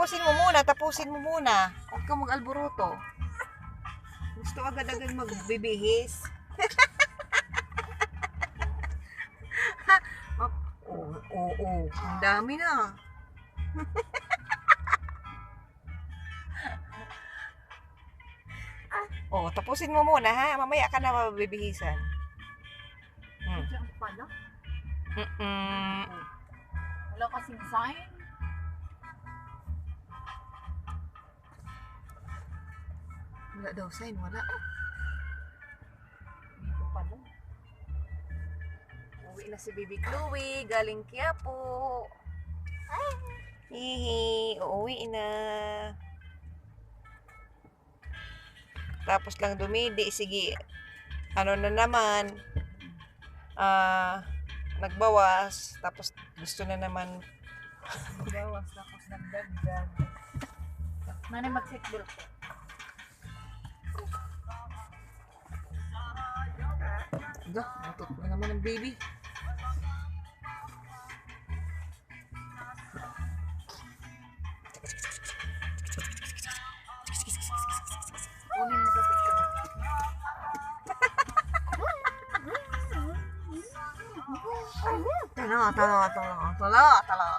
tapusin mo muna, tapusin mo muna. Huwag kang mag-alburuto. Gusto agad-agad magbibihis. Oo. Ang dami na. Tapusin mo muna ha. Mamaya ka na mabibihisan. Diyan pala. Mm-mm. Wala kasing sign. Wala daw sign, wala. Dito pala. Uwi na si Baby Chloe, galing Quiapo. Hihi, uuwi na. Tapos lang dumidi, sige. Ano na naman, nagbawas, tapos gusto na naman. Bawas tapos nagdagdag. Manay mag-seatbelt ko. Natot na naman ang baby. Kunin mo sa picture. Tala.